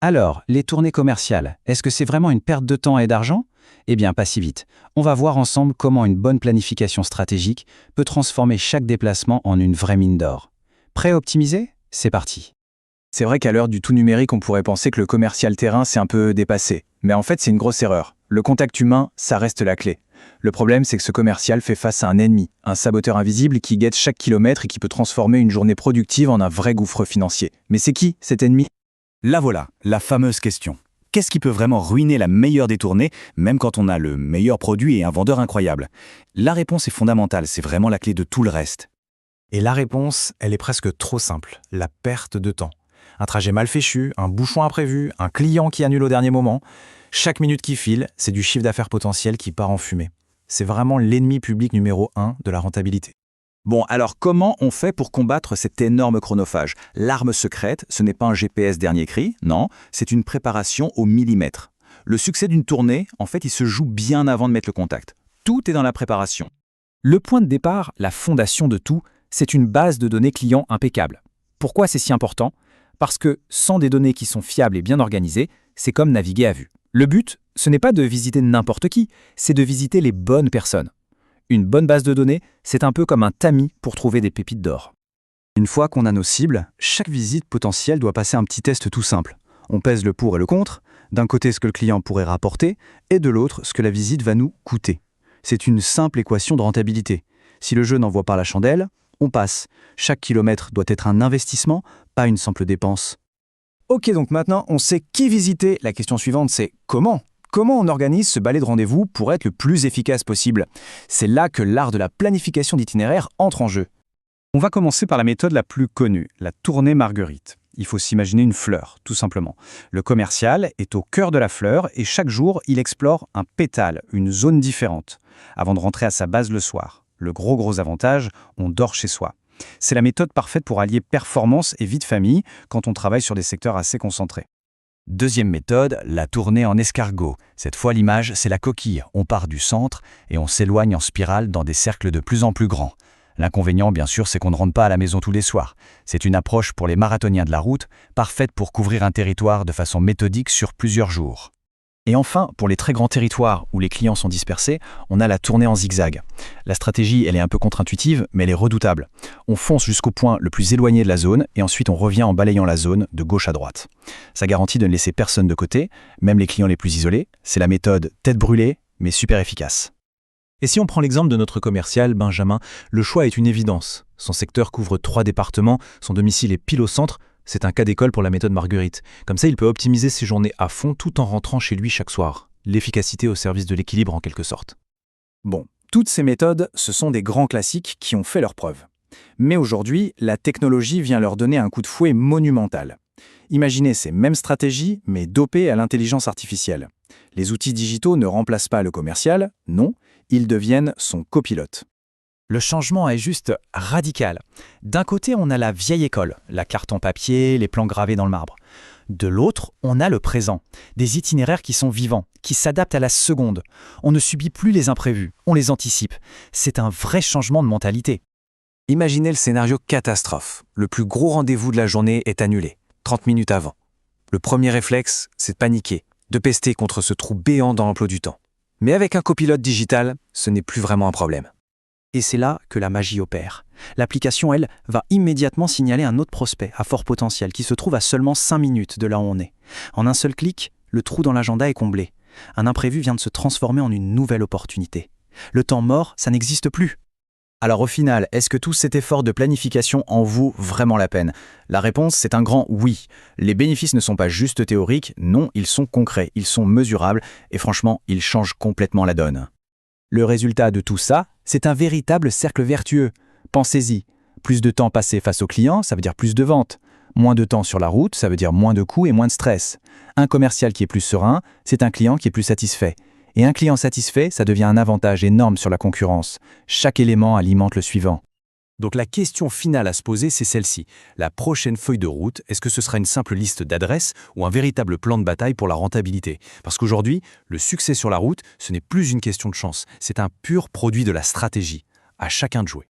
Alors, les tournées commerciales, est-ce que c'est vraiment une perte de temps et d'argent? Eh bien, pas si vite. On va voir ensemble comment une bonne planification stratégique peut transformer chaque déplacement en une vraie mine d'or. Prêt à optimiser? C'est parti. C'est vrai qu'à l'heure du tout numérique, on pourrait penser que le commercial terrain, c'est un peu dépassé. Mais en fait, c'est une grosse erreur. Le contact humain, ça reste la clé. Le problème, c'est que ce commercial fait face à un ennemi, un saboteur invisible qui guette chaque kilomètre et qui peut transformer une journée productive en un vrai gouffre financier. Mais c'est qui, cet ennemi? Là voilà, la fameuse question. Qu'est-ce qui peut vraiment ruiner la meilleure des tournées, même quand on a le meilleur produit et un vendeur incroyable? La réponse est fondamentale, c'est vraiment la clé de tout le reste. Et la réponse, elle est presque trop simple, la perte de temps. Un trajet mal fichu, un bouchon imprévu, un client qui annule au dernier moment. Chaque minute qui file, c'est du chiffre d'affaires potentiel qui part en fumée. C'est vraiment l'ennemi public numéro 1 de la rentabilité. Bon, alors comment on fait pour combattre cet énorme chronophage? L'arme secrète, ce n'est pas un GPS dernier cri, non, c'est une préparation au millimètre. Le succès d'une tournée, en fait, il se joue bien avant de mettre le contact. Tout est dans la préparation. Le point de départ, la fondation de tout, c'est une base de données clients impeccable. Pourquoi c'est si important? Parce que sans des données qui sont fiables et bien organisées, c'est comme naviguer à vue. Le but, ce n'est pas de visiter n'importe qui, c'est de visiter les bonnes personnes. Une bonne base de données, c'est un peu comme un tamis pour trouver des pépites d'or. Une fois qu'on a nos cibles, chaque visite potentielle doit passer un petit test tout simple. On pèse le pour et le contre, d'un côté ce que le client pourrait rapporter, et de l'autre ce que la visite va nous coûter. C'est une simple équation de rentabilité. Si le jeu n'envoie pas la chandelle, on passe. Chaque kilomètre doit être un investissement, pas une simple dépense. Ok, donc maintenant on sait qui visiter. La question suivante, c'est comment? Comment on organise ce balai de rendez-vous pour être le plus efficace possible? C'est là que l'art de la planification d'itinéraire entre en jeu. On va commencer par la méthode la plus connue, la tournée Marguerite. Il faut s'imaginer une fleur, tout simplement. Le commercial est au cœur de la fleur et chaque jour, il explore un pétale, une zone différente, avant de rentrer à sa base le soir. Le gros avantage, on dort chez soi. C'est la méthode parfaite pour allier performance et vie de famille quand on travaille sur des secteurs assez concentrés. Deuxième méthode, la tournée en escargot. Cette fois, l'image, c'est la coquille. On part du centre et on s'éloigne en spirale dans des cercles de plus en plus grands. L'inconvénient, bien sûr, c'est qu'on ne rentre pas à la maison tous les soirs. C'est une approche pour les marathoniens de la route, parfaite pour couvrir un territoire de façon méthodique sur plusieurs jours. Et enfin, pour les très grands territoires où les clients sont dispersés, on a la tournée en zigzag. La stratégie, elle est un peu contre-intuitive, mais elle est redoutable. On fonce jusqu'au point le plus éloigné de la zone et ensuite on revient en balayant la zone de gauche à droite. Ça garantit de ne laisser personne de côté, même les clients les plus isolés. C'est la méthode tête brûlée, mais super efficace. Et si on prend l'exemple de notre commercial, Benjamin, le choix est une évidence. Son secteur couvre 3 départements, son domicile est pile au centre. C'est un cas d'école pour la méthode Marguerite. Comme ça, il peut optimiser ses journées à fond tout en rentrant chez lui chaque soir. L'efficacité au service de l'équilibre en quelque sorte. Bon, toutes ces méthodes, ce sont des grands classiques qui ont fait leurs preuves. Mais aujourd'hui, la technologie vient leur donner un coup de fouet monumental. Imaginez ces mêmes stratégies, mais dopées à l'intelligence artificielle. Les outils digitaux ne remplacent pas le commercial, non, ils deviennent son copilote. Le changement est juste radical. D'un côté, on a la vieille école, la carte en papier, les plans gravés dans le marbre. De l'autre, on a le présent, des itinéraires qui sont vivants, qui s'adaptent à la seconde. On ne subit plus les imprévus, on les anticipe. C'est un vrai changement de mentalité. Imaginez le scénario catastrophe. Le plus gros rendez-vous de la journée est annulé, 30 minutes avant. Le premier réflexe, c'est de paniquer, de pester contre ce trou béant dans l'emploi du temps. Mais avec un copilote digital, ce n'est plus vraiment un problème. Et c'est là que la magie opère. L'application, elle, va immédiatement signaler un autre prospect à fort potentiel qui se trouve à seulement 5 minutes de là où on est. En un seul clic, le trou dans l'agenda est comblé. Un imprévu vient de se transformer en une nouvelle opportunité. Le temps mort, ça n'existe plus. Alors au final, est-ce que tout cet effort de planification en vaut vraiment la peine? La réponse, c'est un grand oui. Les bénéfices ne sont pas juste théoriques, non, ils sont concrets, ils sont mesurables et franchement, ils changent complètement la donne. Le résultat de tout ça, c'est un véritable cercle vertueux. Pensez-y, plus de temps passé face aux clients, ça veut dire plus de ventes. Moins de temps sur la route, ça veut dire moins de coûts et moins de stress. Un commercial qui est plus serein, c'est un client qui est plus satisfait. Et un client satisfait, ça devient un avantage énorme sur la concurrence. Chaque élément alimente le suivant. Donc la question finale à se poser, c'est celle-ci. La prochaine feuille de route, est-ce que ce sera une simple liste d'adresses ou un véritable plan de bataille pour la rentabilité? Parce qu'aujourd'hui, le succès sur la route, ce n'est plus une question de chance, c'est un pur produit de la stratégie. À chacun de jouer.